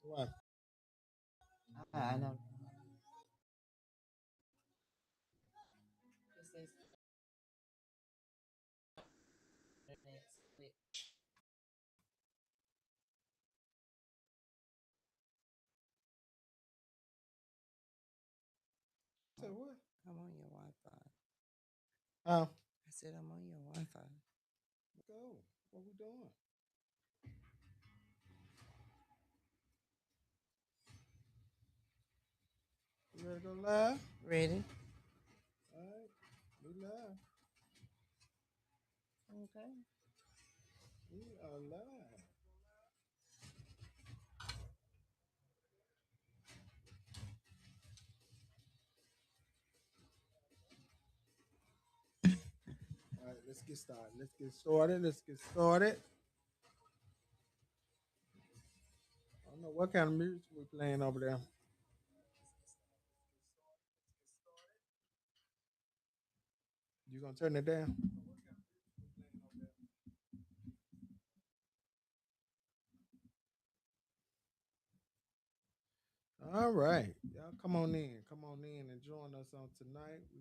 What? I know. Say what? I'm on your Wi-Fi. Huh? I said I'm on your Wi-Fi. Go. What we doing? You ready to go live? Ready? All right. We live. Okay. We are live. All right. Let's get started. Let's get started. Let's get started. I don't know what kind of music we playing over there. You gonna turn it down? All right. Y'all come on in. Come on in and join us on tonight. We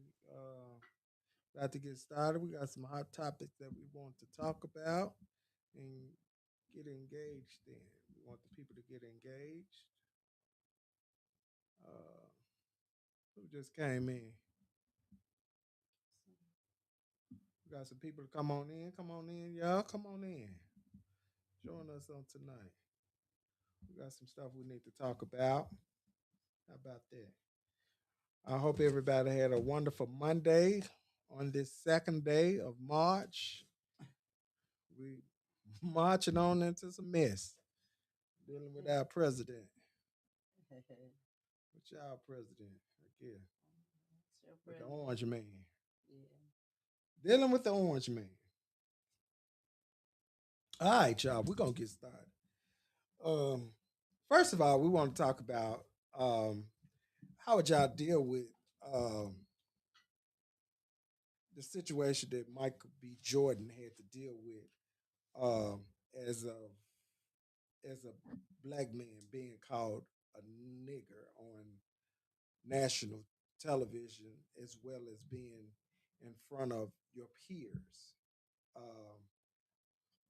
about to get started. We got some hot topics that we want to talk about and get engaged in. We want the people to get engaged. Uh, who just came in? We got some people to come on in. Come on in, y'all. Come on in. Join us on tonight. We got some stuff we need to talk about. How about that? I hope everybody had a wonderful Monday on this second day of March. We marching on into some mess, dealing with our president. What's y'all president? Yeah, It's your with the president. orange man. Yeah. Dealing with the orange man. All right, y'all. We're gonna get started. Um, First of all, we want to talk about how would y'all deal with um, the situation that Michael B. Jordan had to deal with um, as a as a black man being called a nigger on national television, as well as being in front of your peers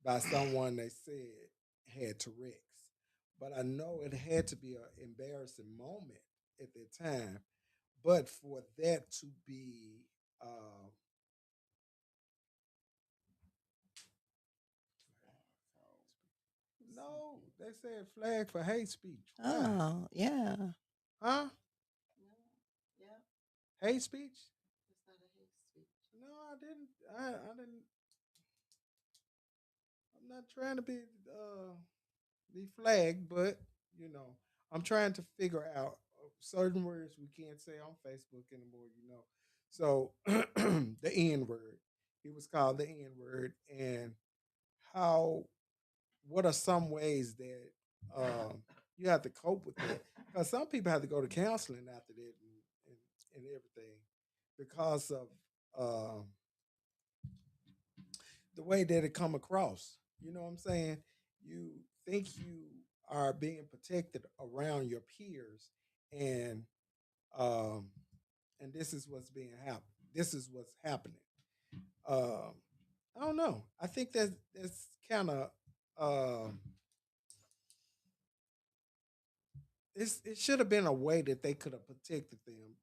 by someone they said had Tourette's. But I know it had to be an embarrassing moment at that time. But for that to be, no, they said flag for hate speech. Why? Oh, yeah. Huh? No. Yeah. Hate speech? It's not a hate speech. No, I didn't. I didn't. I'm not trying to be flagged, but you know, I'm trying to figure out certain words we can't say on Facebook anymore. So the N word. He was called the N word, and how? What are some ways that you have to cope with that? Because some people have to go to counseling after that and everything because of um, the way that it come across. You know what I'm saying? You think you are being protected around your peers, and um, and this is what's being happened. This is what's happening. Um, I don't know. I think that's kind of it should have been a way that they could have protected them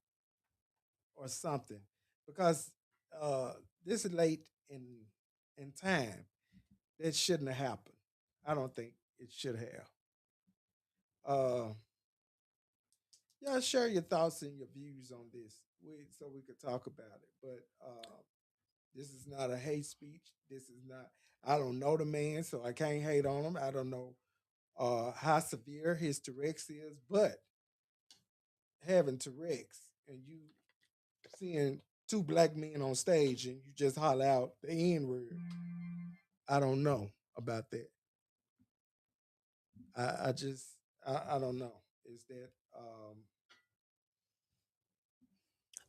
or something because uh, this is late in time. That shouldn't have happened. I don't think it should have. Uh, yeah, share your thoughts and your views on this, so we could talk about it. But this is not a hate speech. This is not. I don't know the man, so I can't hate on him. I don't know how severe his Tourette's is, but having Tourette's and you seeing two black men on stage and you just holler out the N word, I don't know about that. I just I don't know. Is that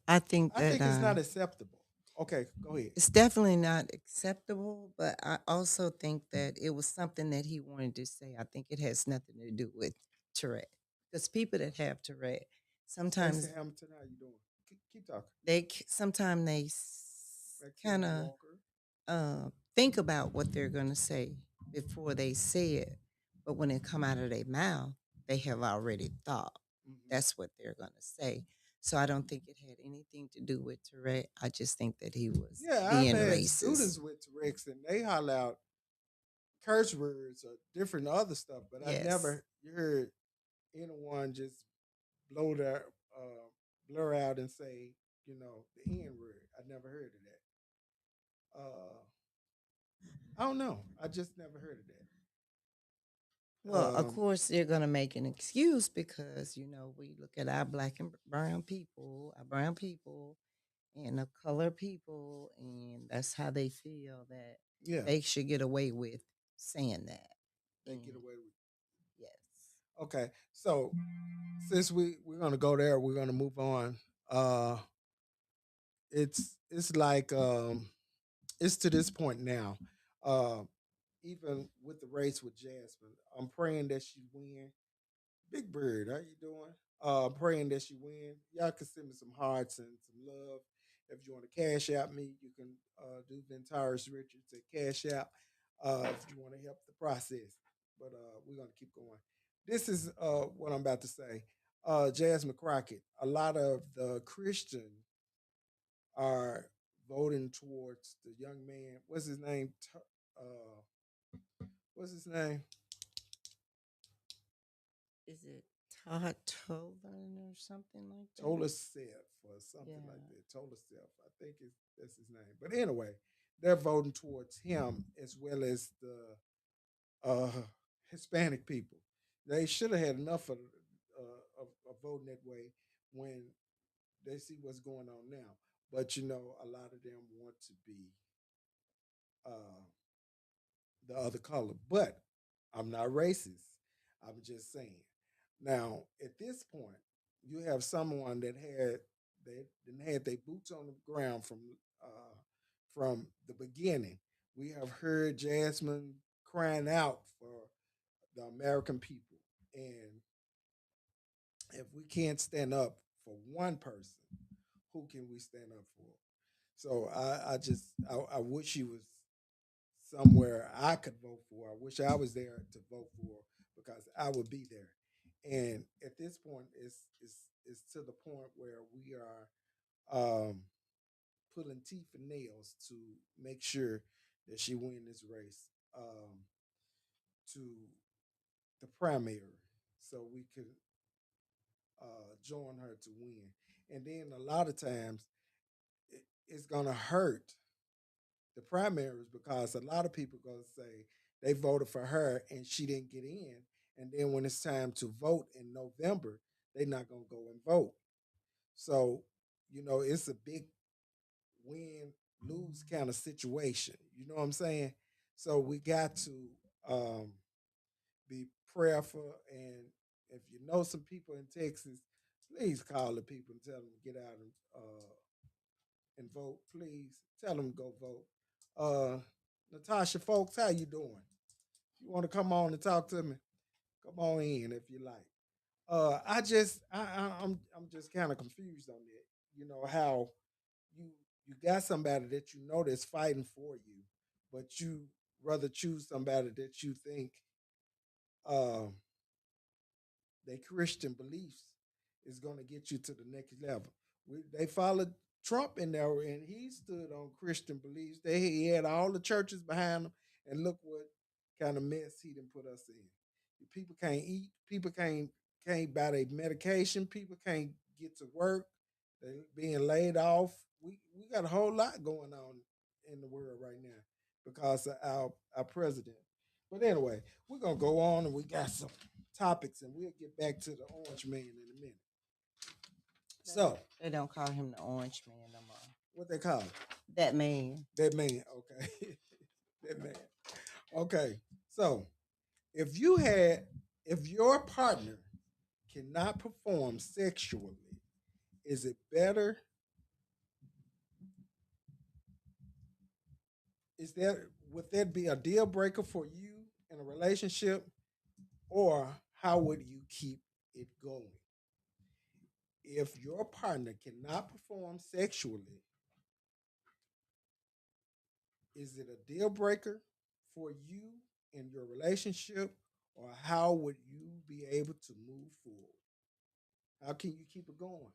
I think I that think it's not acceptable Okay, go ahead. It's definitely not acceptable, but I also think that it was something that he wanted to say. I think it has nothing to do with Tourette. Because people that have Tourette, Stacey sometimes Hamilton, how you doing? Keep talking. sometimes they kind Maxine of Walker. think about what they're going to say before they say it. But when it come out of their mouth, they have already thought Hmm. that's what they're going to say. So I don't think it had anything to do with Tourette. I just think that he was Yeah, I've being had racist. students with Rex and they holler out curse words or different other stuff, but I Yes. never heard anyone just blow their blur out and say, the N word. I never heard of that. I don't know. I just never heard of that. Well, of course, they're going to make an excuse because, we look at our black and brown people, and the color people, and that's how they feel that Yeah, they should get away with saying that. they And get away with. yes. Okay, so since we're gonna go there, we're gonna move on. Uh, it's like it's to this point now. Uh, Even with the race with Jasmine, I'm praying that she win. Big Bird, how you doing? Praying that she win. Y'all can send me some hearts and some love. If you want to cash out me, you can do Ventaris Richards at Cash Out if you want to help the process. But we're gonna keep going. This is what I'm about to say. Jasmine Crockett. A lot of the Christian are voting towards the young man. What's his name? What's his name? Is it Todd Tolan or something like that? Tolaseth or something like Yeah. that. Tolaseth, I think that's his name. But anyway, they're voting towards him as well as the uh, Hispanic people. They should have had enough of voting that way when they see what's going on now. But a lot of them want to be uh, the other color. But I'm not racist. I'm just saying. Now, at this point, you have someone that had their boots on the ground from the beginning. We have heard Jasmine crying out for the American people, and if we can't stand up for one person, who can we stand up for? So I wish she was somewhere I could vote for. I wish I was there to vote for because I would be there. And at this point, it's to the point where we are pulling teeth and nails to make sure that she win this race to the primary, so we could join her to win. And then a lot of times it's gonna hurt the primaries because a lot of people gonna say they voted for her and she didn't get in, and then when it's time to vote in November, they're not gonna go and vote. So it's a big win lose kind of situation. You know what I'm saying? So we got to um, be prayerful, and if you know some people in Texas, please call the people and tell them to get out and vote. Please tell them to go vote. Natasha Folks, how you doing? You want to come on and talk to me? Come on in if you like. I'm just kind of confused on that. You know how you you got somebody that you know that's fighting for you, but you rather choose somebody that you think um their Christian beliefs is going to get you to the next level. They followed Trump in there, and he stood on Christian beliefs. He had all the churches behind him, and look what kind of mess he didn't put us in. People can't eat. People can't buy their medication. People can't get to work. They being laid off. We got a whole lot going on in the world right now because of our president. But anyway, we're gonna go on, and we got some topics, and we'll get back to the Orange Man in a minute. So, They don't call him the Orange Man no more. what they call it? That man. That man. Okay, that man. Okay, so if you had, if your partner cannot perform sexually, is it better Is there would that be a deal breaker for you in a relationship, or how would you keep it going? If your partner cannot perform sexually, is it a deal breaker for you in your relationship, or how would you be able to move forward? How can you keep it going?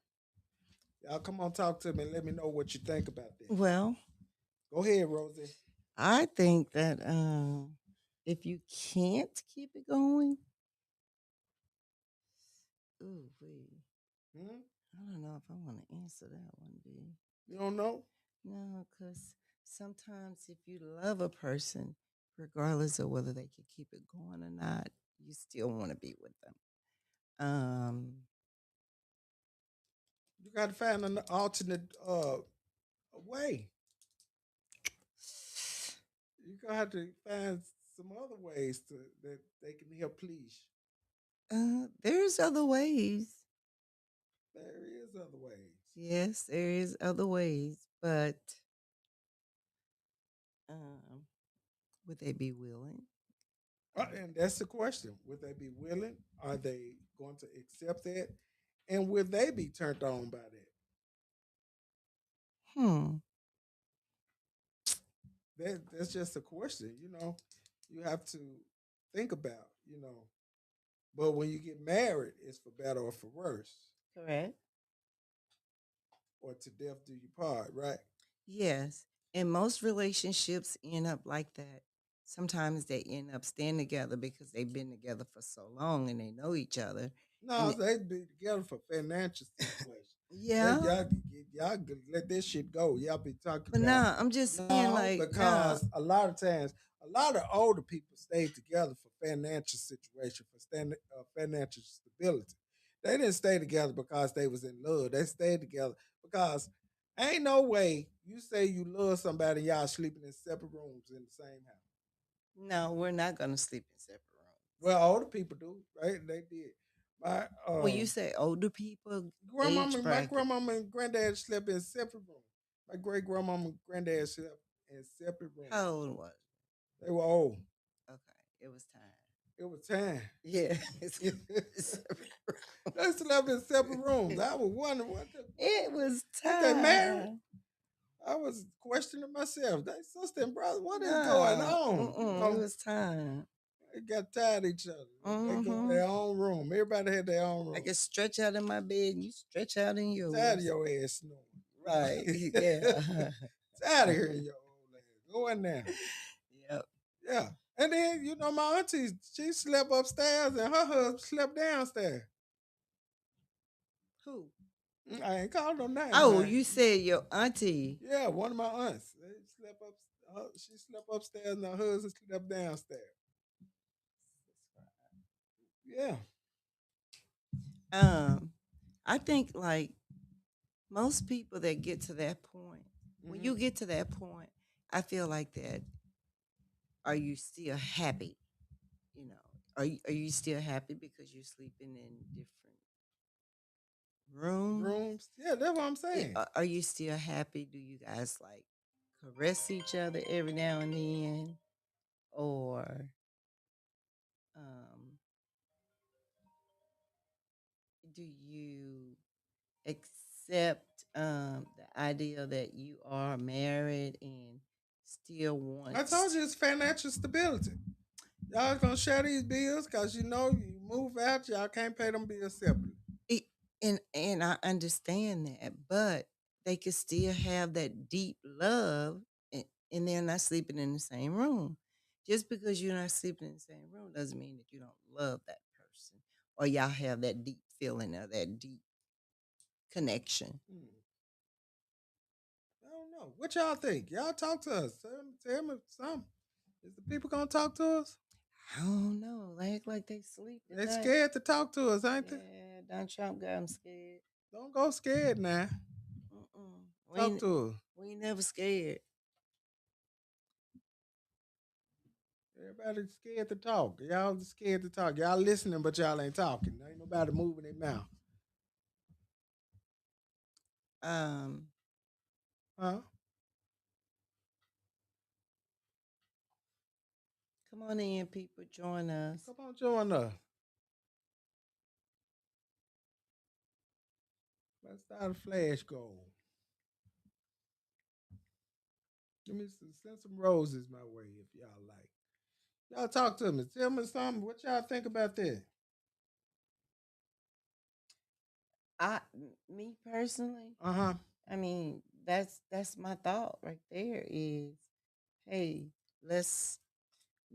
Y'all come on, talk to me and let me know what you think about that. Well, Go ahead, Rosie. I think that if you can't keep it going, ooh, wait, Hmm? I don't know if I want to answer that one, B. You don't know? No, because sometimes if you love a person, regardless of whether they can keep it going or not, you still want to be with them. You got to find an alternate way. You're gonna have to find some other ways to that they can help please there's other ways. you. There is other ways. Yes, there is other ways, but um, would they be willing? And that's the question. Would they be willing? Are they going to accept that? And will they be turned on by that? Hmm. That's just a question, you have to think about, But when you get married, it's for better or for worse, Correct. or to death do you part, right? Yes. And most relationships end up like that. Sometimes they end up staying together because they've been together for so long and they know each other. No, And they be together for financial situation. They yeah, y'all could let this shit go. Y'all be talking but about nah, I'm just saying, no, like, nah, because a lot of times, a lot of older people stay together for financial situation, for financial stability. They didn't stay together because they was in love. They stayed together because ain't no way you say you love somebody, y'all sleeping in separate rooms in the same house. no, we're not going to sleep in separate rooms. Well, older people do, right? They did. My When you say older people, age my bracket, grandmama and granddad slept in separate rooms. My great grandmama and granddad slept in separate rooms. how old was They were old. it? Okay, it was time. It was time. Yeah, They separate slept in separate rooms. rooms. I was wondering It was what they married. time. I was questioning myself. They sister and brother, what is going No, on? it was time. They got tired of each other. They go in Mm-hmm. their own room. Everybody had their own I room. can stretch out in my bed and you stretch out in Tired of yours. your ass Right. snoring. Yeah. Tired of hearing your old ass. Go in there. Yep. Yeah. And then, my auntie, she slept upstairs and her husband slept downstairs. Who? I ain't called no names Oh, now. you said your auntie. Yeah, one of my aunts. She slept upstairs and her husband slept downstairs. Yeah. Um, I think like most people that get to that point, when Hmm. you get to that point, I feel like that. Are you still happy? You know, are you still happy because you're sleeping in different rooms? Rooms. Yeah, that's what I'm saying. Are you still happy? Do you guys like caress each other every now and then, or um, do you accept the idea that you are married and still I told want you it's financial stability. Y'all gonna share these bills because you move out, y'all can't pay them bills separately. it, and I understand that, but they could still have that deep love, and they're not sleeping in the same room. Just because you're not sleeping in the same room doesn't mean that you don't love that person or y'all have that deep feeling or that deep connection. Hmm. I don't know. What y'all think? Y'all talk to us. Tell me something. Is the people gonna talk to us? I don't know. They act like they sleep They tonight. scared to talk to us, ain't they? Yeah, Donald Trump got them scared. Don't go scared now. Mm-mm. Talk to us. We ain't never scared. Everybody scared to talk. Y'all scared to talk. Y'all listening, but y'all ain't talking. Ain't nobody moving their mouth. Um, Huh? Come on in, people. Join us. Come on, join us. Let's start a flash goal. Send some roses my way if y'all like. Y'all talk to me. Tell me something. What y'all think about that? Me personally, Uh huh. I mean, that's my thought right there. Is hey, let's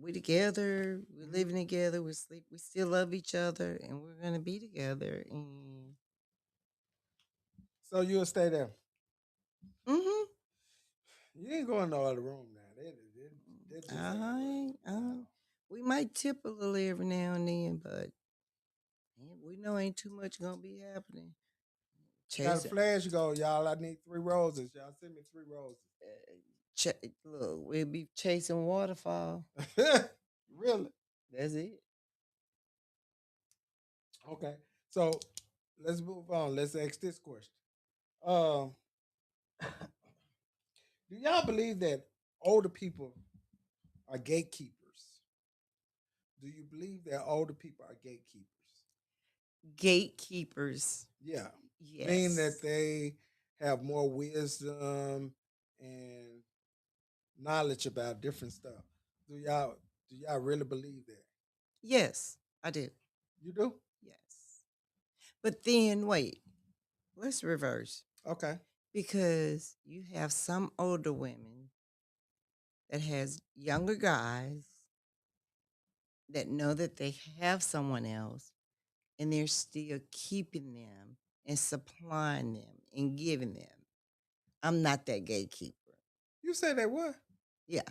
we together, we're Hmm. living together, we sleep, we still love each other, and we're gonna be together. And So you'll stay there. mm-hmm. You ain't going to no other room now. That just ain't work. I, No. we might tip a little every now and then, but we know ain't too much gonna be happening. I got a Chase it. flash goal, y'all. I need 3 roses. Y'all send me 3 roses. Look, we'll be chasing waterfall. Really? That's it. Okay. So let's move on. Let's ask this question. Um, do y'all believe that older people are gatekeepers? Do you believe that older people are gatekeepers? Gatekeepers. Yeah. Meaning that Yes. they have more wisdom and knowledge about different stuff. Do y'all really believe that? Yes, I do. You do? Yes. But then wait, let's reverse. Okay. Because you have some older women that has younger guys that know that they have someone else and they're still keeping them and supplying them and giving them. I'm not that gatekeeper. You say that what? Yeah.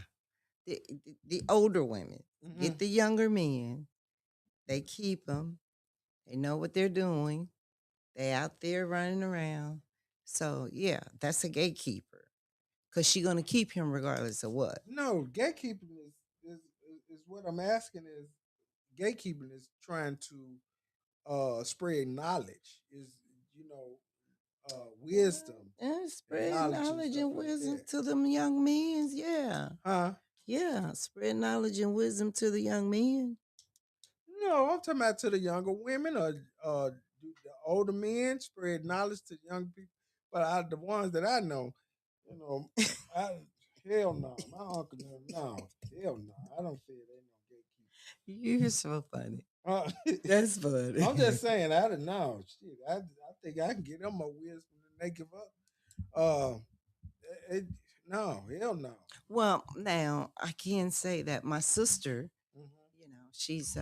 The older women Mm-hmm. get the younger men, they keep them, they know what they're doing, they out there running around. So yeah, that's a gatekeeper because she's gonna keep him regardless of what. No, gatekeeping is what I'm asking is gatekeeping is trying to spread knowledge, is wisdom And and spread knowledge and knowledge stuff and like wisdom that. to them young men. Yeah. Huh? Yeah. Spread knowledge and wisdom to the young men. No, I'm talking about to the younger women or do the older men spread knowledge to young people. But the ones that I know, you know, I hell no, my uncle no, hell no, I don't feel they no You're so funny. gatekeeper. That's funny. I'm just saying, I don't know. Shit, I think I can get them more wisdom than they give up. Uh, it, no, hell no. Well, now I can say that my sister, Hmm. she's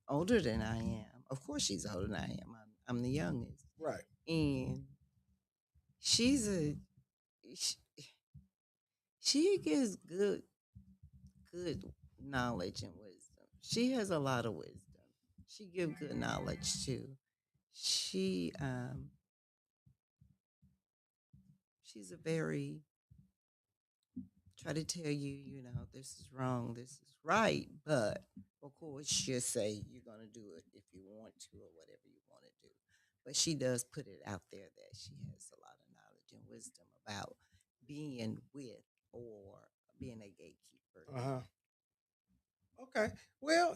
older than I am. Of course, she's older than I am. I'm the youngest, Right. and she's a she, she gives good knowledge and wisdom. She has a lot of wisdom. She gives good knowledge too. She she's a very try to tell you, this is wrong, this is right, but of course she'll say you're gonna do it if you want to or whatever you want to do. But she does put it out there that she has a lot of knowledge and wisdom about being with or being a gatekeeper. Uh huh. Okay. Well,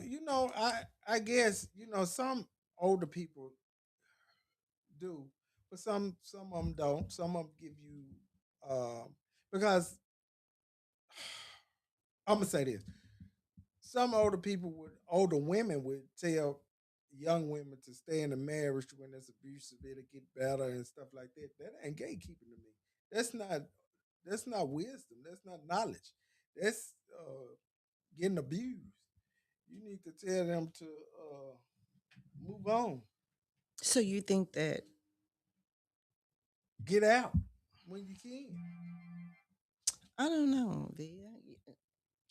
I guess some older people do, but some of them don't. Some of them give you because I'm gonna say this: some older women would tell young women to stay in a marriage when there's abusive, it'll get better and stuff like that. That ain't gatekeeping to me. That's not that's not wisdom. That's not knowledge. That's getting abused. You need to tell them to move on, So you think that get out when you can. I don't know,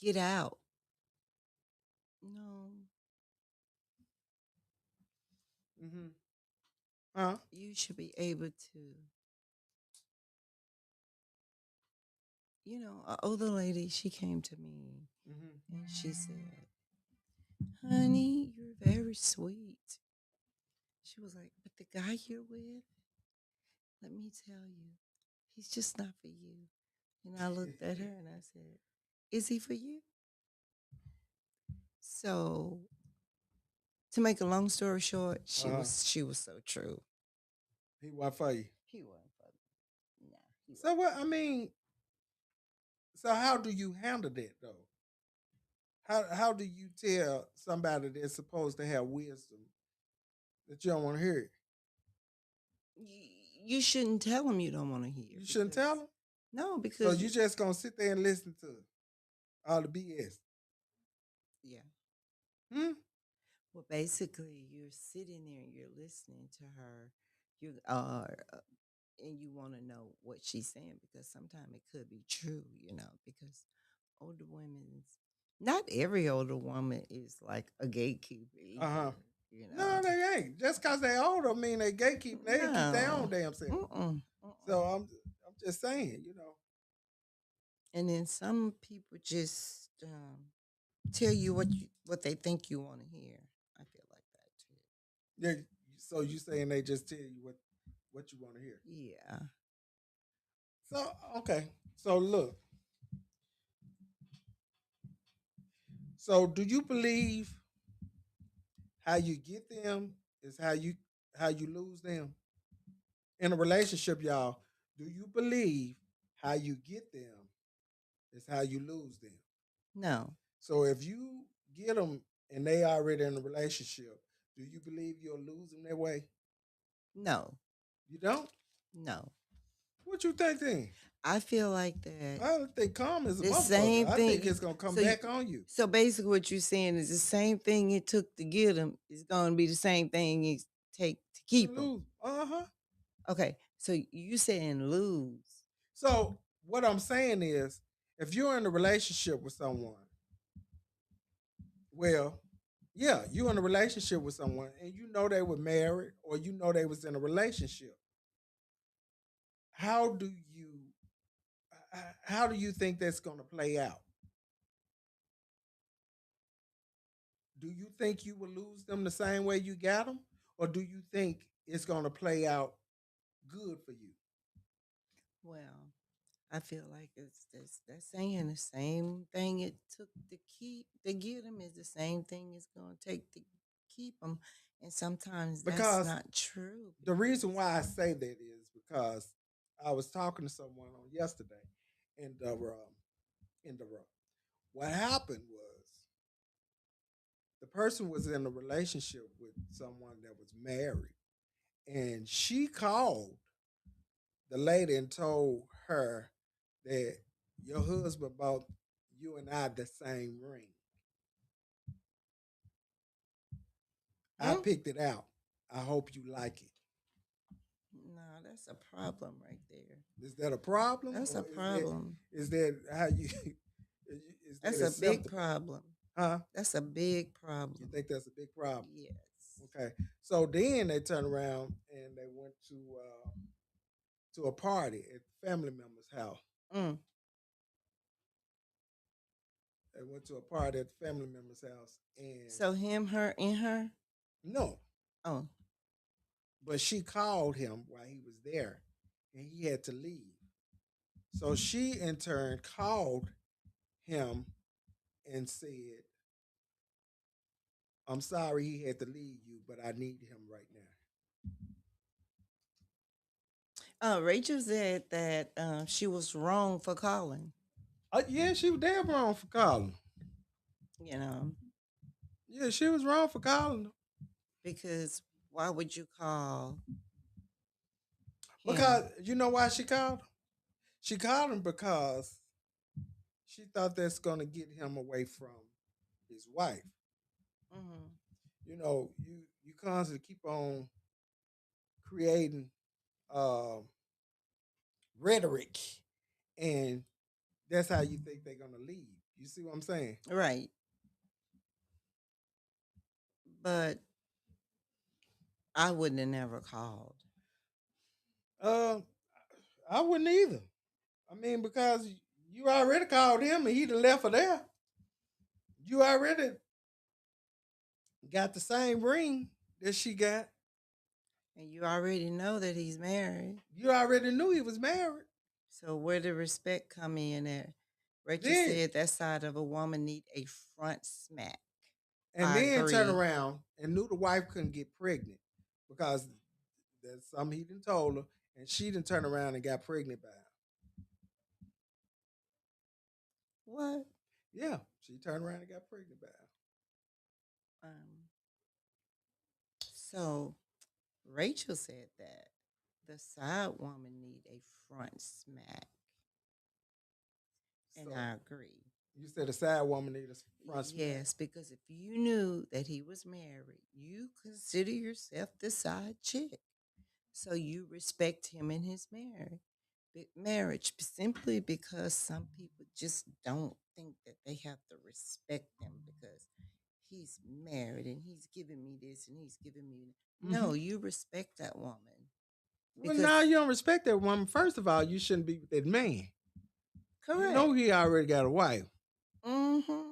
get out. No, Mm-hmm. Huh? you should be able to. An older lady, she came to me Mm-hmm. and she said, "Honey, you're very sweet." She was like, "But the guy you're with, let me tell you, he's just not for you." And I looked at her and I said, "Is he for you?" So to make a long story short, Uh-huh. she was so true. He wasn't for you. He wasn't for me. Nah, he So wasn't. what? I mean, so how do you handle that though? How do you tell somebody that's supposed to have wisdom that you don't want to hear it? You shouldn't tell them you don't want to hear You shouldn't because tell them. no, So because you just gonna sit there and listen to all the BS. yeah. Hmm? Well, basically, you're sitting there and you're listening to her. You and you want to know what she's saying because sometimes it could be true, because older women's not every older woman is like a gatekeeper Uh huh. either, you know. No, they ain't. Just cause they older, I mean they gatekeep. They keep their own No. damn self. Mm-mm, So mm-mm. I'm just saying, you know. And then some people just tell you what they think you want to hear. I feel like that too. Yeah. So you saying they just tell you what you want to hear. Yeah. So okay. So look. So do you believe how you get them is how you lose them in a relationship, y'all? Do you believe how you get them is how you lose them? No. So if you get them and they already in a relationship, do you believe you'll lose them that way? No. You don't? No. What you think then? I feel like that I don't think calm is a the motherfucker. same I think thing. it's gonna come So you, back on you so basically, what you're saying is the same thing it took to get them is going to be the same thing it take to to keep them. lose. Uh-huh. Okay, so you saying lose? So what I'm saying is if you're in a relationship with someone, well, yeah, you in a relationship with someone and you know they were married or you know they was in a relationship. How do you how do you think that's going to play out? Do you think you will lose them the same way you got them, or do you think it's going to play out good for you? Well, I feel like it's this that saying the same thing it took to get them is the same thing it's going to take to keep them, and sometimes that's Because not true the reason because why I say that is because I was talking to someone on yesterday in the room. What happened was the person was in a relationship with someone that was married, and she called the lady and told her that your husband bought you and I the same ring. I hmm? picked it out. I hope you like it. No, that's a problem right there. Is that a problem, That's a or is that problem. is that how you is that That's a big acceptable? problem. Huh? That's a big You problem. think that's a big problem? Yes. Okay. So then they turned around and they went to a party at the family member's house. Mm. They went to a party at the family member's house, and So him, her, and her. no, Oh, but she called him while he was there, and he had to leave. So she in turn called him and said, "I'm sorry he had to leave you, but I need him right now." Rachel said that she was wrong for calling. Yeah, she was damn wrong for calling. You know, Yeah, she was wrong for calling him. because why would you call Because him? you know why she called him? She called him because she thought that's gonna get him away from his wife. Hmm. You constantly keep on creating uh, rhetoric, and that's how you think they're gonna leave. You see what I'm saying? Right, but I wouldn't have never called. Uh, I wouldn't either. I mean, because you already called him and he done left her there. You already got the same ring that she got. And you already know that he's married. You already knew he was married. So where the respect come in at? Rachel Then said that side of a woman need a front smack. and I then turn agree. around and knew the wife couldn't get pregnant because that's something he didn't told her, and she didn't turn around and got pregnant by him. What? Yeah, she turned around and got pregnant by him. Um, so Rachel said that the side woman need a front smack, and So I agree. you said a side woman need a front smack. Yes, because if you knew that he was married, you consider yourself the side chick. So you respect him in his marriage simply because some people just don't think that they have to respect them because he's married and he's giving me this and he's giving me that. Hmm. No, you respect that woman Well, now because you don't respect that woman. First of all, you shouldn't be with that man. You know correct. he already got a wife. Mm-hmm.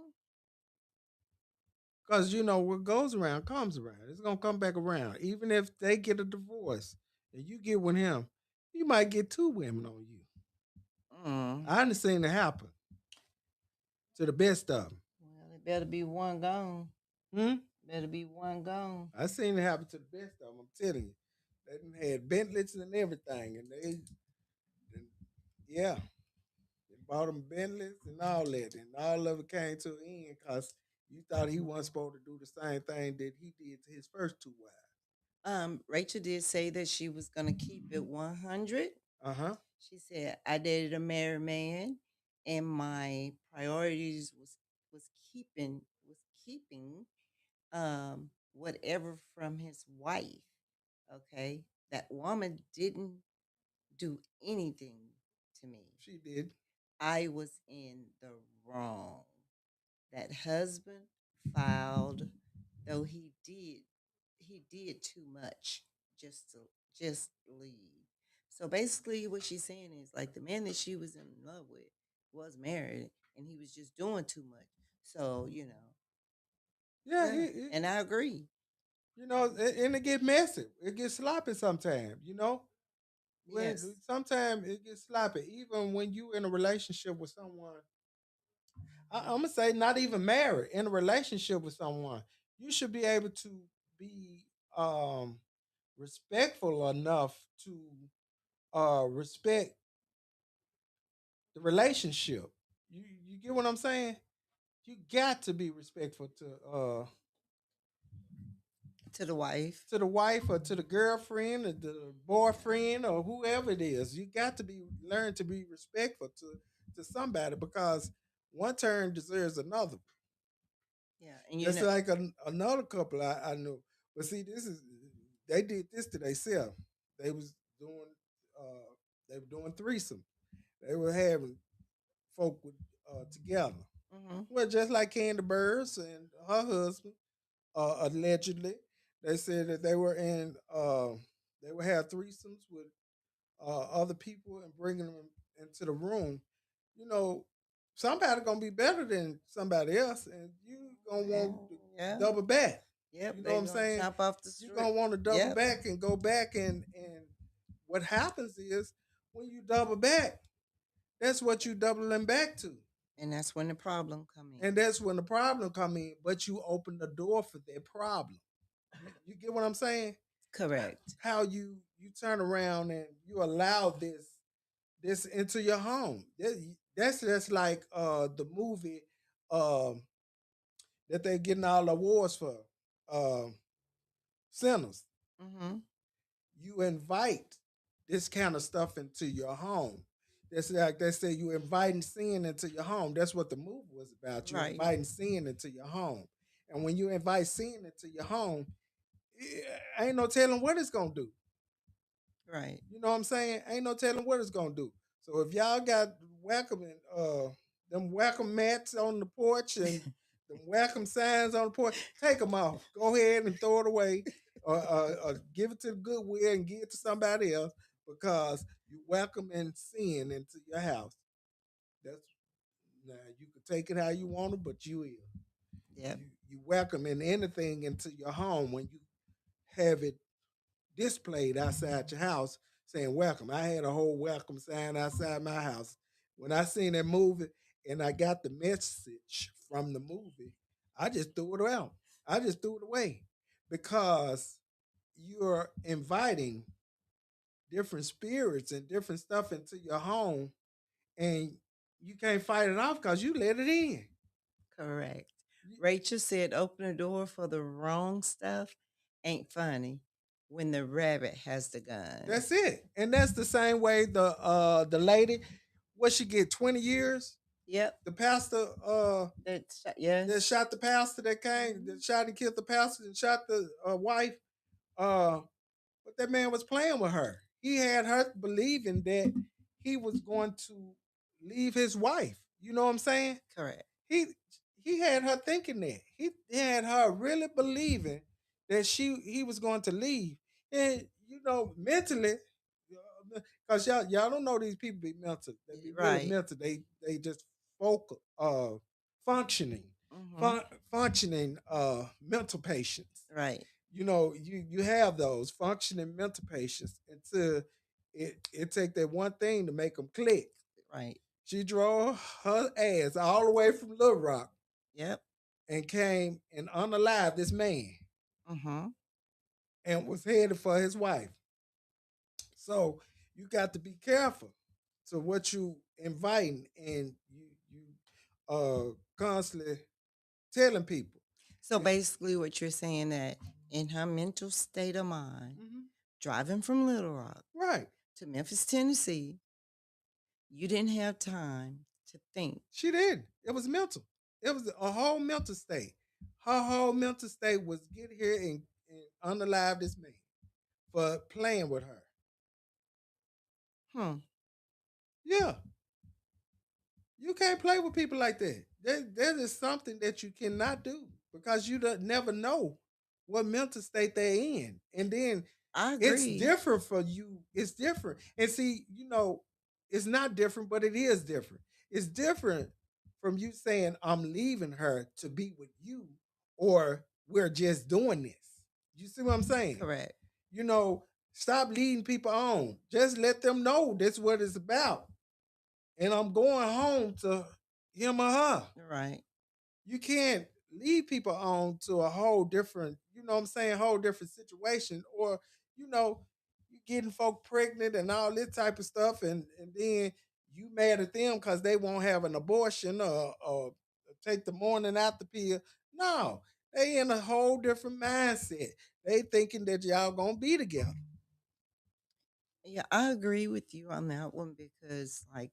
Because you know what goes around comes around. It's gonna come back around. Even if they get a divorce and you get with him, you might get two women on you. Mm. I done seen it happen to the best of them. Well, it better be one gone. Hmm? Better be one gone. I seen it happen to the best of them. I'm telling you, they done had Bentleys and everything, and and, yeah, they bought them Bentleys and all that, and all of it came to an end because you thought he wasn't supposed to do the same thing that he did to his first two wives. Rachel did say that she was gonna keep it 100. Uh huh. She said, I dated a married man and my priorities was keeping whatever from his wife. Okay. That woman didn't do anything to me. She did. I was in the wrong. That husband filed, though he did too much just to just leave. So basically what she's saying is like the man that she was in love with was married and he was just doing too much. So, Yeah, yeah. And I agree. you know, and it get messy. It gets sloppy sometimes. You know, when Yes. sometimes it gets sloppy. Even when you in a relationship with someone, I'm gonna say not even married, in a relationship with someone, you should be able to be um respectful enough to respect the relationship. You get what I'm saying? You got to be respectful To the wife. to the wife or to the girlfriend or the boyfriend or whoever it is. You got to be learn to be respectful to somebody because one turn deserves another. Yeah. And Just like another couple I knew. But see, this is they did this to themselves. They was doing they were doing threesome. They were having folk with, together. hmm Well, just like Candy Burrs and her husband, allegedly, they said that they were in they would have threesomes with other people and bringing them into the room. You know, somebody gonna be better than somebody else, and you gonna want to yeah. double back. Yep. You know They what I'm gonna saying? jump off the You're street. gonna want to double Yep. back and go back, and what happens is when you double back, that's what you doubling back to. And that's when the problem come in. And that's when the problem come in, but you open the door for that problem. You get what I'm saying? Correct. How you turn around and you allow this into your home. That's like the movie um that they getting all the awards for. Um Sinners. hmm You invite this kind of stuff into your home. That's like they say you inviting sin into your home. That's what the movie was about. You Right. inviting sin into your home. And when you invite sin into your home, ain't no telling what it's gonna do. Right. You know what I'm saying? Ain't no telling what it's gonna do. So if y'all got welcoming them welcome mats on the porch and them welcome signs on the porch, take them off. Go ahead and throw it away, or give it to the Goodwill and give it to somebody else because you welcome and sin into your house. That's now you can take it how you want it, but you will. Yep. You welcome in anything into your home when you have it displayed outside your house saying welcome. I had a whole welcome sign outside my house. When I seen that movie and I got the message from the movie, I just threw it out. I just threw it away because you're inviting different spirits and different stuff into your home, and you can't fight it off because you let it in. Correct. You- Rachel said, "Open the door for the wrong stuff ain't funny when the rabbit has the gun." That's it, and that's the same way the lady, what she get 20 years. Yep. The pastor That's that yes. shot the pastor that came that shot and killed the pastor and shot the wife. Uh, but that man was playing with her. He had her believing that he was going to leave his wife. You know what I'm saying? Correct. He he had her thinking that. He had her really believing that he was going to leave. And mentally, because y'all don't know these people be mental. They be really Right. mental. They just focal functioning. Mm-hmm. Fun, functioning mental patients. Right. You have those functioning mental patients until it take that one thing to make them click. Right. She drove her ass all the way from Little Rock Yep. and came and unalived this man Mm-hmm. and was headed for his wife. So you got to be careful to what you inviting, and you constantly telling people. So basically, what you're saying that in her mental state of mind, Mhm. driving from Little Rock Right. to Memphis, Tennessee, you didn't have time to think. She did. It was mental. It was a whole mental state. Her whole mental state was get here and unalive this man for playing with her. Hmm. Yeah, you can't play with people like that. There is something that you cannot do because you don't never know what mental state they're in, and then I it's agree. different for you. It's different, and see, it's not different, but it is different. It's different from you saying I'm leaving her to be with you, or we're just doing this. You see what I'm saying? Correct. You know, stop leading people on. Just let them know that's what it's about, and I'm going home to him or her. Right. You can't lead people on to a whole different, what I'm saying, whole different situation, or you know, you getting folk pregnant and all this type of stuff, and then you mad at them because they won't have an abortion or take the morning after pill. No, they in a whole different mindset. They thinking that y'all gonna be together. Yeah, I agree with you on that one because, like,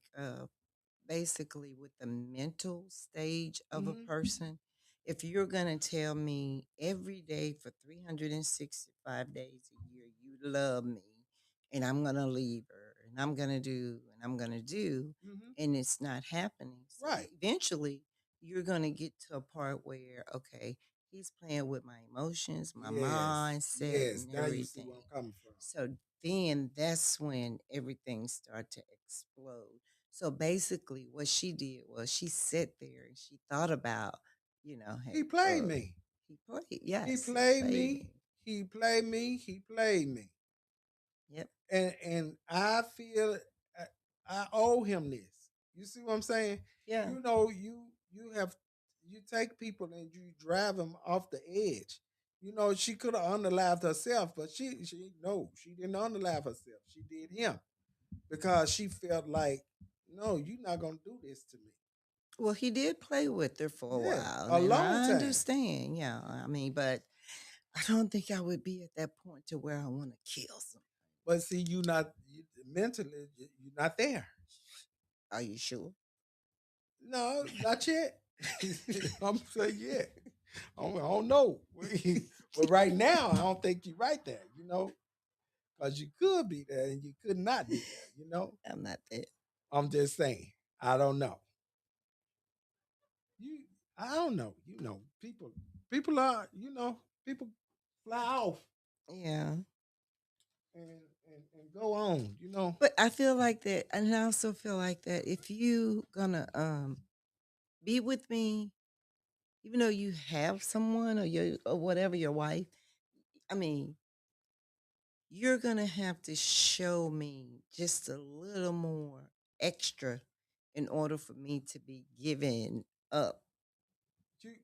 basically with the mental stage of a Hmm. person, if you're going to tell me every day for 365 days a year you love me and I'm going to leave her and I'm going to do and I'm going to do, Hmm. and it's not happening. So Right. eventually you're going to get to a part where, okay, he's playing with my emotions, my Yes. mindset, Yes. and Now you see everything. where I'm coming from. So then that's when everything started to explode. So basically, what she did was she sat there and she thought about, He hey, played me. he played. He Yes, he played played me. me. He played me. He played me. Yep. And I feel I owe him this. You see what I'm saying? Yeah. You take people and you drive them off the edge. She could have unalived herself, but she no, she didn't unalive herself. She did him because she felt like, no, you're not gonna do this to me. Well, he did play with her for a Yeah, while, a and long I time. understand. Yeah, I mean, but I don't think I would be at that point to where I want to kill someone. But see, mentally, you're not there. Are you sure? No, not yet. I'm saying yeah. I don't know. But right now, I don't think you're right there, because you could be there and you could not be there. I'm not there. I'm just saying, I don't know. You, I don't know. People are, people fly off Yeah. and go on. But I feel like that, and I also feel like that if you gonna be with me, even though you have someone or whatever, your wife, I mean, you're gonna have to show me just a little more extra in order for me to be given up.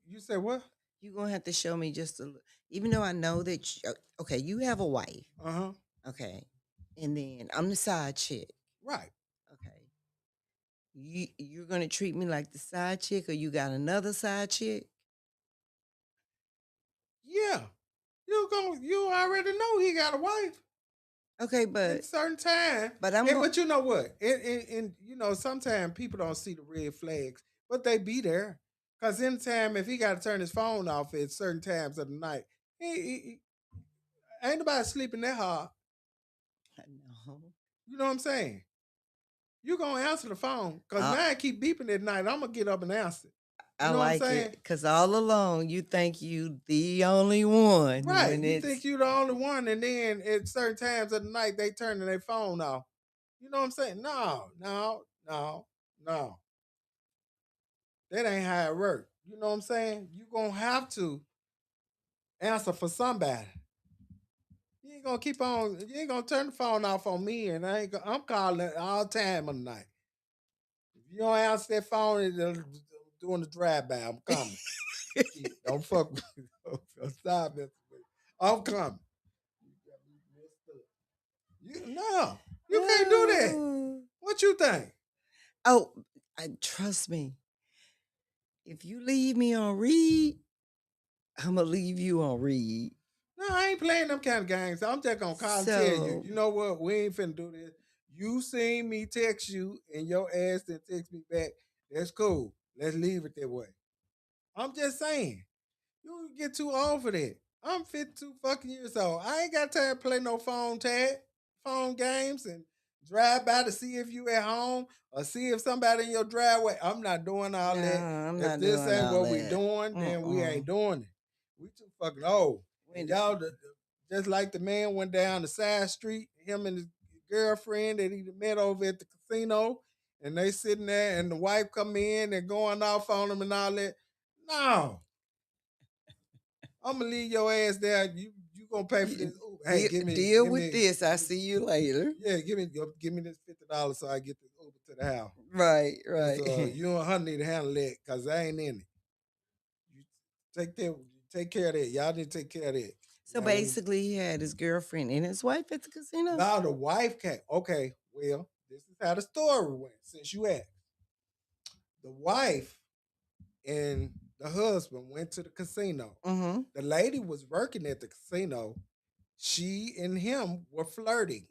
You say what? you're gonna have to show me just a little. Even though I know that okay, you have a wife, Uh-huh. okay, and then I'm the side chick, Right. okay. You're gonna treat me like the side chick, or you got another side chick? Yeah. You already know he got a wife Okay, in certain time. I'm going. But you know what? And you know, sometimes people don't see the red flags, but they be there. Cause anytime if he gotta turn his phone off at certain times of the night, ain't nobody sleeping that hard. No, You know what I'm saying? You gonna answer the phone. Cause I mine keep beeping at night. I'm gonna get up and answer. I You know what I'm like it saying? because all along you think you the only one Right. when You think it's you the only one, and then at certain times of the night they turning their phone off. You know what I'm saying? No, no, no, no. That ain't how it works. You know what I'm saying? You gonna have to answer for somebody. You ain't gonna keep on. You ain't gonna turn the phone off on me, and I'm calling all time of the night. If you don't answer that phone, doing the drive by, I'm coming. Shit, don't fuck with me. Don't stop it. I'm coming. You got me messed up. No, you can't do that. What you think? oh, trust me. If you leave me on read, I'm gonna leave you on read. No, I ain't playing them kind of games. I'm just gonna call and tell you. So You know what? We ain't finna do this. You seen me text you, and your ass didn't text me back. That's cool. Let's leave it that way. I'm just saying. You get too old for that. I'm 52 fucking years old. I ain't got time to play no phone games, and drive by to see if you at home or see if somebody in your driveway. I'm not doing all no, that. I'm If not this doing ain't all what we that. doing, then we ain't Mm-mm. doing it. We too fucking old. And When y'all, just like the man went down the side street, him and his girlfriend that he met over at the casino, and they sitting there, and the wife come in and going off on him and all that. No, I'm gonna leave your ass there. You gonna pay for this? Ooh, hey, deal give with me, this. I see you later. yeah, give me this $50 so I get this Uber to the house. Right, Cause right. you and her need to handle that, cause I ain't in it. You take that, take care of that. Y'all need to take care of that. So Now when basically, he had his girlfriend and his wife at the casino. now the wife came, okay, well, this is how the story went. Since you asked, the wife and the husband went to the casino. Mm-hmm. The lady was working at the casino. She and him were flirting.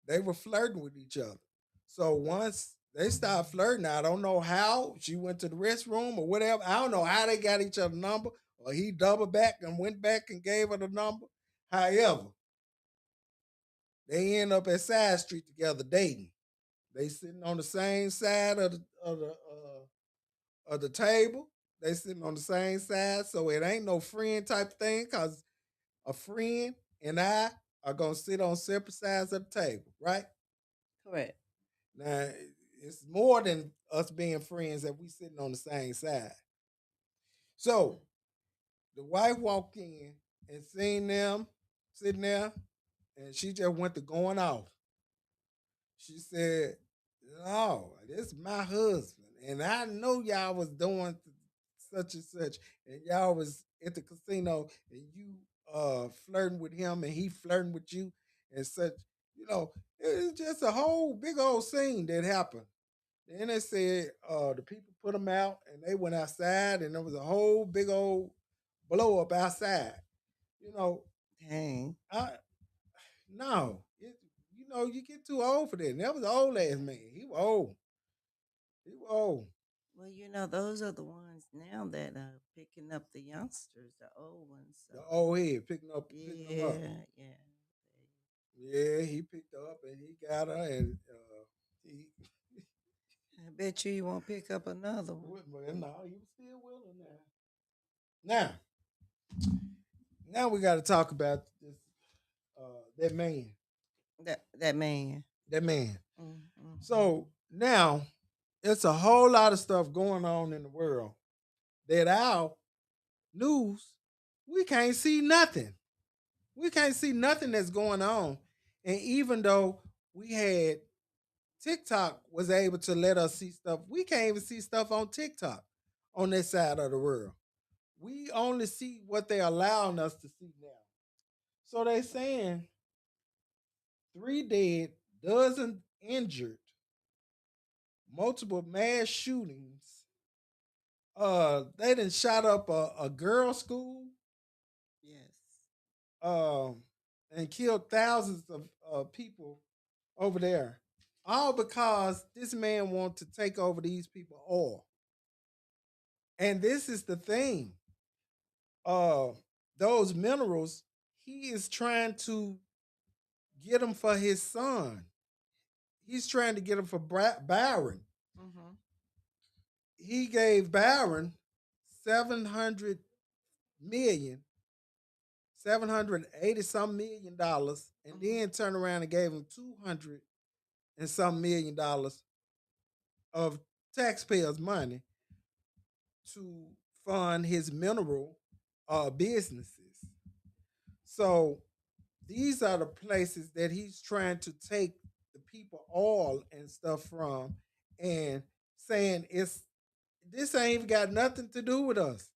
They were flirting with each other. So once they started flirting, I don't know how she went to the restroom or whatever. I don't know how they got each other's number, or he doubled back and went back and gave her the number. However, they end up at side street together dating. They sitting on the same side of the table. They sitting on the same side, so it ain't no friend type thing. Cause a friend and I are gonna sit on separate sides of the table, right? Correct. Now it's more than us being friends that we sitting on the same side. So the wife walked in and seen them sitting there, and she just went to going off. She said, "No, this is my husband, and I know y'all was doing such and such, and y'all was at the casino, and you flirting with him, and he flirting with you, and such. You know, it's just a whole big old scene that happened." Then they said the people put them out, and they went outside, and there was a whole big old blow up outside. You know, Dang. I no, you know, you get too old for that. And that was an old ass man. He was old. He was old. Well, those are the ones now that are picking up the youngsters, the old ones. So The old head picking them up. yeah, yeah. Yeah, he picked her up and he got her, and he. I bet you won't pick up another one. Well, no, he was still willing now. Now, now we got to talk about this. That man. That man. That man. Mm-hmm. So now it's a whole lot of stuff going on in the world that our news, we can't see nothing. We can't see nothing that's going on. And even though we had TikTok was able to let us see stuff, we can't even see stuff on TikTok on this side of the world. We only see what they're allowing us to see now. So they saying 3 dead, dozen injured, multiple mass shootings. They done shot up a girls' school, Yes. um, and killed thousands of people over there. All because this man wants to take over these people all. And this is the thing. Uh, those minerals, he is trying to get them for his son. He's trying to get them for Byron. Mm-hmm. He gave Byron 700 million, 780 some million dollars, and Mm-hmm. then turned around and gave him 200 and some million dollars of taxpayers' money to fund his mineral businesses. So these are the places that he's trying to take the people oil and stuff from, and saying it's this ain't even got nothing to do with us.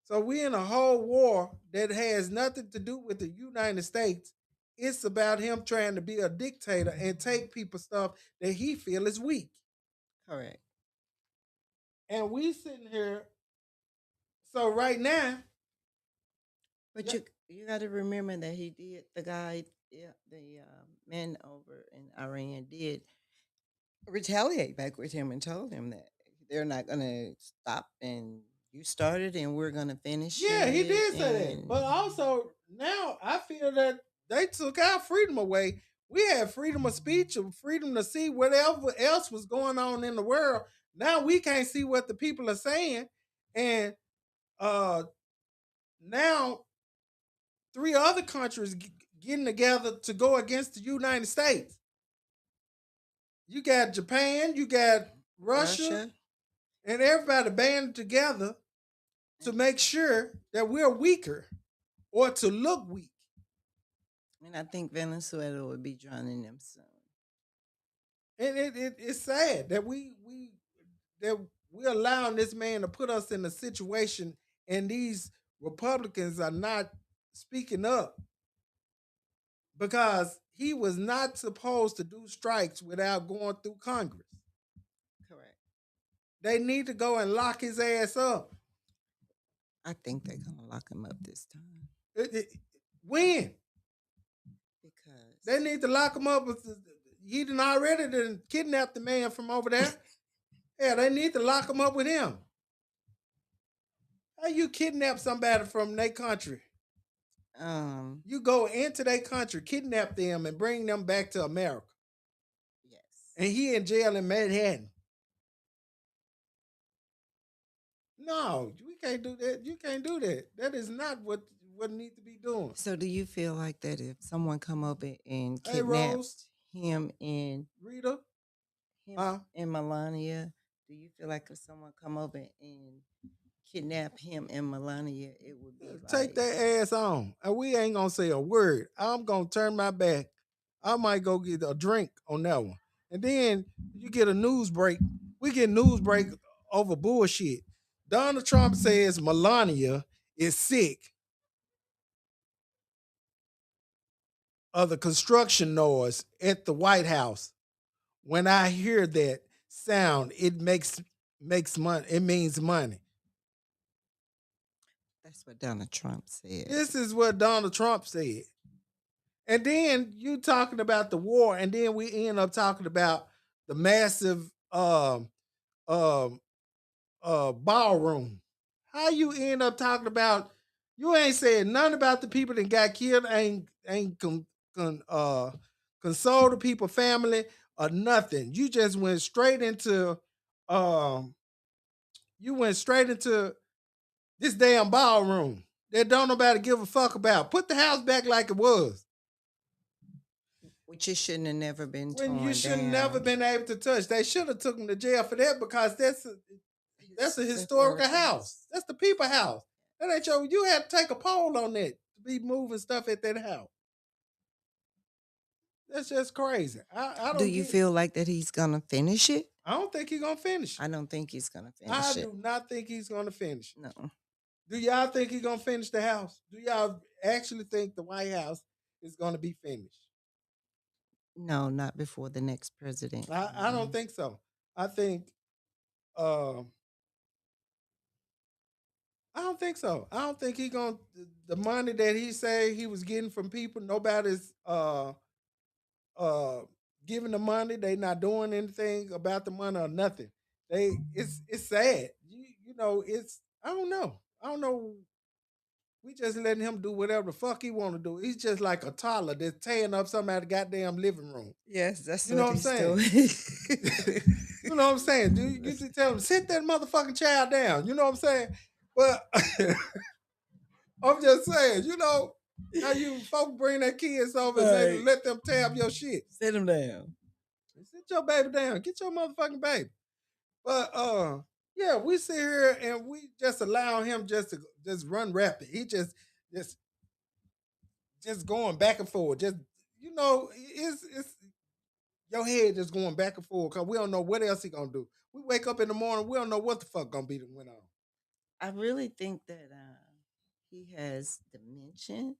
So we in a whole war that has nothing to do with the United States. It's about him trying to be a dictator and take people's stuff that he feel is weak. Correct. And we sitting here. So right now, But yeah, you got to remember that he did the guy, yeah, the men over in Iran did retaliate back with him and told him that they're not going to stop and you started and we're going to finish yeah, he it. did say that. And But also now I feel that they took our freedom away. We had freedom of speech and freedom to see whatever else was going on in the world. Now we can't see what the people are saying. And uh now three other countries getting together to go against the United States. You got Japan, you got Russia, Russia, and everybody banding together to and, make sure that we're weaker or to look weak. and I think Venezuela would be joining them soon. And it's sad that that we're allowing this man to put us in a situation, and these Republicans are not speaking up because he was not supposed to do strikes without going through Congress. Correct. They need to go and lock his ass up. I think they're going to lock him up this time It- it- when they because need to lock him up, he done already done kidnapped the man from over there. Yeah, they need to lock him up with him. How you kidnap somebody from their country? um You go into their country, kidnap them, and bring them back to America. yes. And he in jail in Manhattan. No, we can't do that. You can't do that. That is not what needs to be doing. So do you feel like that if someone come up and Hey, Rose, kidnapped him and Rita, him huh? and Melania, do you feel like if someone come over and kidnap him and Melania, it would be Take like, that ass on. And we ain't gonna say a word. I'm gonna turn my back. I might go get a drink on that one. And then you get a news break. We get news break over bullshit. Donald Trump says Melania is sick of the construction noise at the White House. When I hear that sound, it makes money. It means money. that's what Donald Trump said. This is what Donald Trump said. And then you talking about the war, and then we end up talking about the massive um ballroom. How you end up talking about? You ain't saying nothing about the people that got killed. Ain't console the people, family, or nothing. You just went straight into um. You went straight into this damn ballroom that don't nobody give a fuck about. Put the house back like it was Which it shouldn't have never been when you torn should never down. been able to touch. They should have took him to jail for that because that's a historical Historical. house. That's the people house. That ain't your. You had to take a poll on that to be moving stuff at that house. That's just crazy. I Do don't you get it. feel like that he's gonna finish it? I don't think he's gonna finish it. I don't think he's gonna I finish it. do not think he's gonna finish it. No. Do y'all think he's gonna finish the house? Do y'all actually think the White House is gonna be finished? No, not before the next president I come don't in. think so. I think uh, I don't think so. I don't think he gonna the money that he say he was getting from people. Nobody's uh giving the money. They not doing anything about the money or nothing. It's sad. You know it's I don't know. I don't know. We just letting him do whatever the fuck he want to do. He's just like a toddler that's tearing up somebody's goddamn living room. Yes, that's You know what what I'm he's saying? doing. You know what I'm saying? Do you tell him sit that motherfucking child down? You know what I'm saying? But I'm just saying, you know, how you folk bring their kids over and they Right. let them tear up your shit. Sit him down. Sit your baby down. Get your motherfucking baby. But yeah, we sit here and we just allow him just to just run rapid. He just just going back and forth. Just you know, it's your head just going back and forth because we don't know what else he gonna do. We wake up in the morning, we don't know what the fuck gonna be that went on. I really think that he has dementia,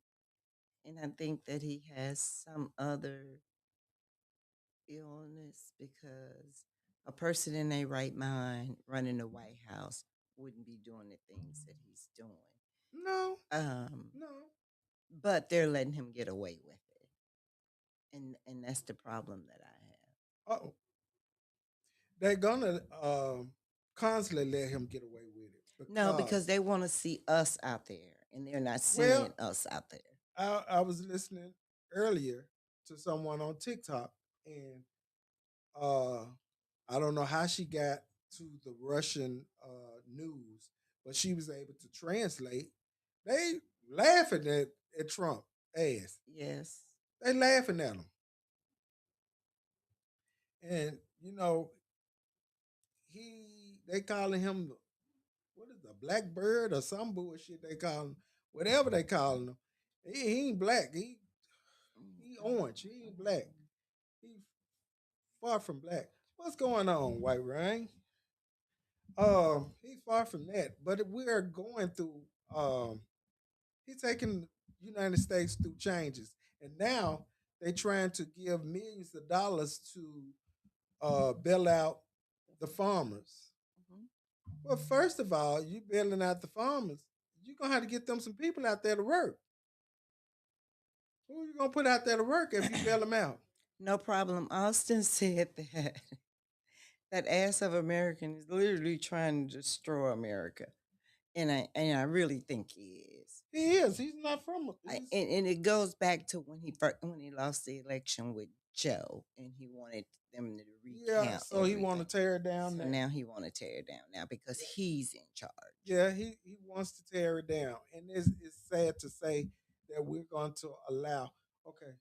and I think that he has some other illness because a person in their right mind running the White House wouldn't be doing the things that he's doing. No, Um, no. but they're letting him get away with it, and that's the problem that I have. Oh, they're gonna constantly let him get away with it No, because because they want to see us out there, and they're not well, seeing us out there. I was listening earlier to someone on TikTok and uh I don't know how she got to the Russian news, but she was able to translate. They laughing at Trump ass. Yes. They laughing at him. And you know, they calling him what is a blackbird or some bullshit they call him. Whatever they calling him. He ain't black. He orange. He ain't black. He far from black. What's going on, White Rain? He's far from that. But we are going through he's taking the United States through changes. And now they trying to give millions of dollars to bail out the farmers. Mhm. Well, first of all, you bailing out the farmers, you're gonna have to get them some people out there to work. Who are you gonna put out there to work if you bail them out? No problem. Austin said that that ass of American is literally trying to destroy America, and I really think he is. He is. He's not from. He's And it goes back to when he lost the election with Joe, and he wanted them to yeah. recount So he want everything. to tear it down So now. now he want to tear it down now because he's in charge. Yeah, he wants to tear it down, and it's sad to say that we're going to allow. Okay,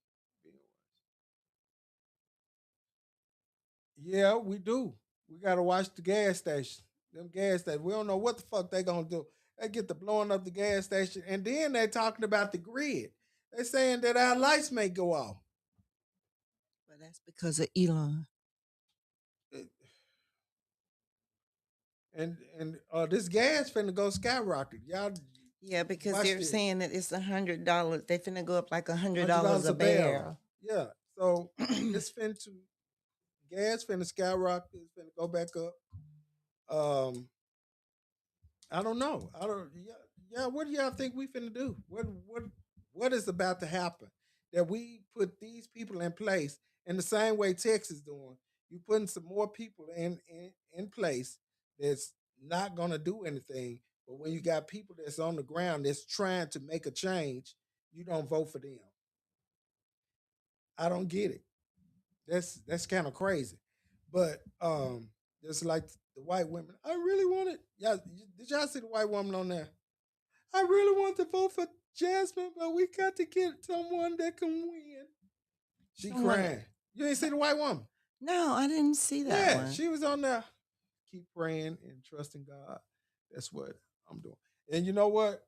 yeah, we do. We got to watch the gas station. Them gas stations. We don't know what the fuck they gonna do. They get to blowing up the gas station, and then they talking about the grid. They saying that our lights may go off. But that's because of Elon. Uh, and this gas finna go skyrocket. Y'all Yeah, because watch they're this. saying that it's $100. They finna go up like $100 $100 a a barrel. barrel. Yeah. So it's finna to gas finna skyrocket. It's finna go back up. I don't know. I don't. Yeah, yeah. What do y'all think we finna do? What is about to happen? That we put these people in place in the same way Texas doing. You putting some more people in place that's not gonna do anything. But when you got people that's on the ground that's trying to make a change, you don't vote for them. I don't get it. That's kind of crazy. But just like the white women, I really wanted. Yeah, did y'all see the white woman on there? I really want to vote for Jasmine, but we got to get someone that can win. She Someone, crying. You ain't see the white woman? no, I didn't see that Yeah, one. she was on there. Keep praying and trusting God. That's what I'm doing. And you know what?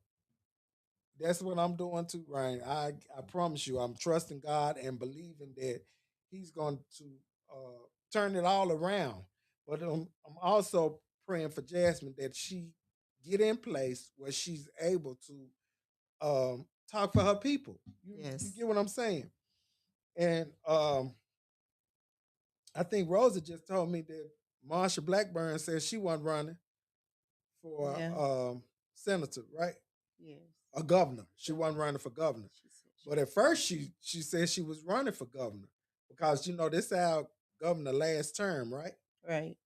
That's what I'm doing too, Ryan. I promise you, I'm trusting God and believing that He's going to turn it all around. But I'm also praying for Jasmine that she get in place where she's able to talk for her people. You Yes. get what I'm saying? And I think Rosa just told me that Marsha Blackburn said she wasn't running for Yeah. senator, right? Yes. A governor. She wasn't running for governor. She said But at first she said she was running for governor because this our governor last term, right? right.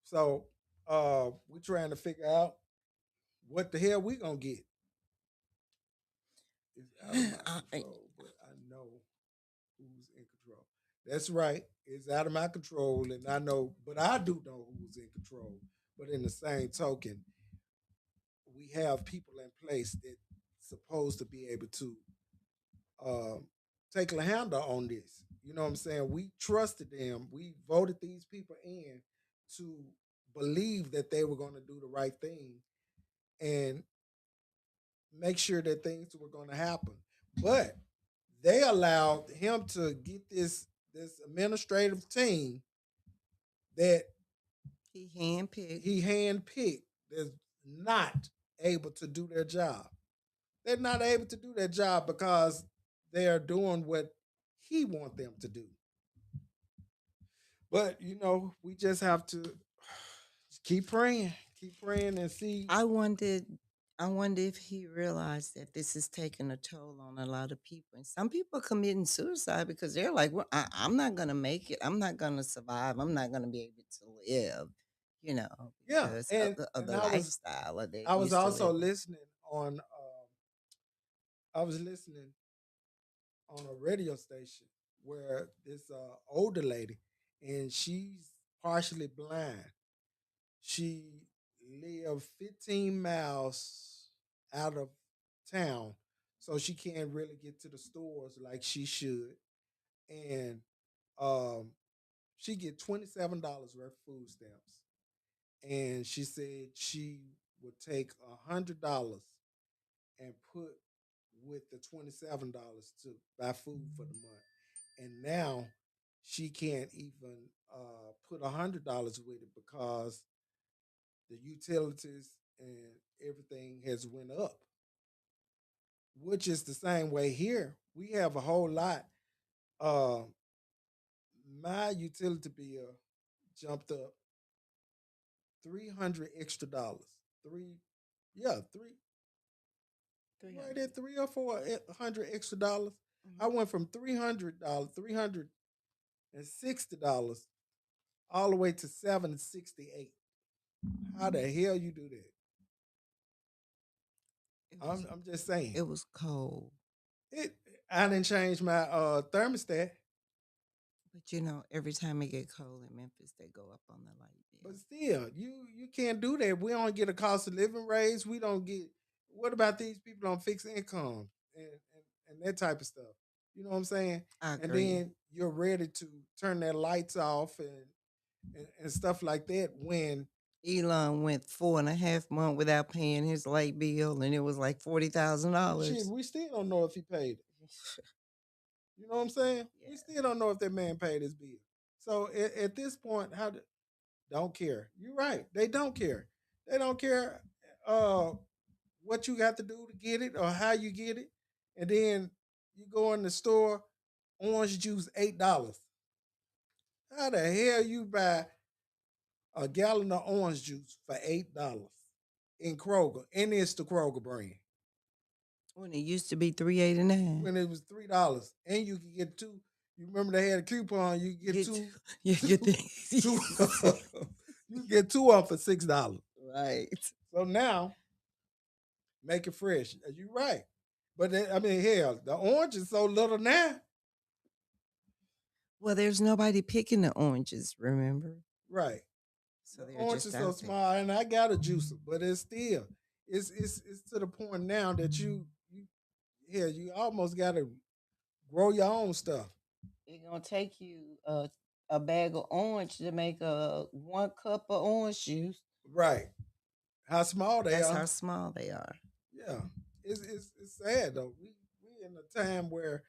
So we're trying to figure out what the hell we gonna get. It's out of my I, control, but I know who's in control. That's right. It's out of my control, and I know, but I do know who's in control. But in the same token, we have people in place that supposed to be able to um, take a handle on this. You know what I'm saying? We trusted them. We voted these people in to believe that they were going to do the right thing and make sure that things were going to happen. But they allowed him to get this administrative team that he handpicked. he handpicked that's not able to do their job. They're not able to do their job because they're doing what he wants them to do. But we just have to keep praying, and see. I wondered I wonder if he realized that this is taking a toll on a lot of people. And some people are committing suicide because they're like, well, I'm not going to make it. I'm not going to survive. I'm not going to be able to live, Yeah, because and of and the lifestyle that they're I was used to also living. listening on. I was listening on a radio station where this older lady, and she's partially blind. She lived 15 miles out of town, so she can't really get to the stores like she should. And um, she get $27 worth of food stamps. And she said she would take $100 and put with the $27 to buy food for the month. And now she can't even put $100 with it because the utilities and everything has went up, which is the same way here. We have a whole lot. Uh, my utility bill jumped up 300 extra dollars. Three, yeah, three, right at 300. 3 or 4 hundred extra dollars. I Mhm. went from $300, $360, all the way to $768. How the hell you do that? It was I'm just saying. it was cold. It. I didn't change my thermostat. But every time it get cold in Memphis, they go up on the light But bill. still, you can't do that. We don't get a cost of living raise. We don't get. What about these people on fixed income and that type of stuff? You know what I'm saying? I And agree. then you're ready to turn their lights off and stuff like that when Elon went 4.5 months without paying his light bill, and it was like shit, $40,000. we still don't know if he paid it. You know what I'm saying? We Yeah. still don't know if that man paid his bill. So at this point, don't care. You're right. They don't care. They don't care uh, what you got to do to get it or how you get it. And then you go in the store, orange juice $8. How the hell you buy a gallon of orange juice for $8 in Kroger? And it's the Kroger brand. When it used to be 3.89. When it was $3. And you can get two. You remember they had a coupon, you get Get two, you two, get the two you get two of them for $6. right. So now make it fresh. You're right. But I mean, hell, the orange is so little now. Well, there's nobody picking the oranges, remember? Right. So The they're orange just is so out there. small, and I got a juicer, but it's still, it's to the point now that you almost got to grow your own stuff. It's gonna take you a bag of orange to make a 1 cup of orange juice. Right. How small they That's are. how small they are. Yeah. It's sad though. We in a time where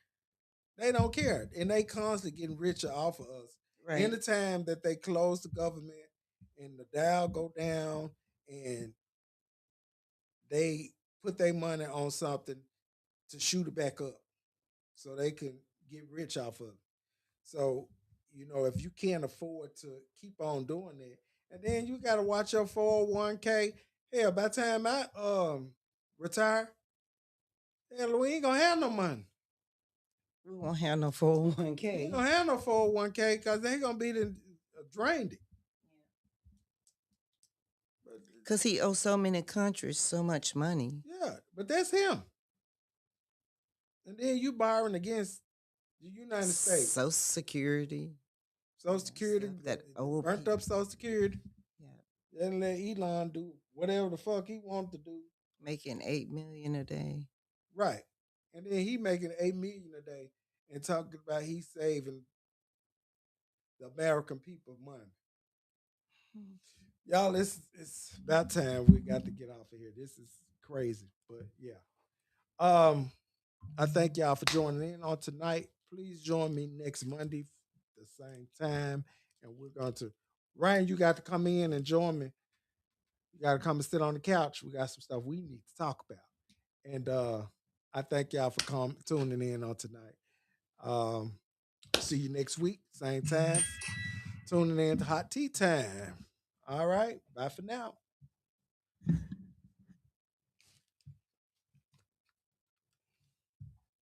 they don't care, and they constantly getting richer off of us. Right. Anytime that they close the government and the Dow go down and they put their money on something to shoot it back up so they can get rich off of it. So, if you can't afford to keep on doing that, and then you got to watch your 401k. Hell, by the time I retire, hell, we ain't gonna have no money. We won't have no We ain't 401k gonna have no 401k because they gonna be drained it. But, because he owes so many countries so much money. yeah, but that's him. And then you borrowing against the United States. Social Security. Social Security, That old burnt up Social Security. Yeah. Then let Elon do whatever the fuck he wanted to do. Making $8 million a day. Right. And then he making 8 million a day and talking about he's saving the American people money. Y'all, it's about time we got to get off of here. This is crazy. But yeah. I thank y'all for joining in on tonight. Please join me next Monday, the same time. And we're going to Ryan, you got to come in and join me. You got to come and sit on the couch. We got some stuff we need to talk about. And I thank y'all for tuning in on tonight. Um, see you next week, same time. Tuning in to Hot Tea Time. All right. Bye for now.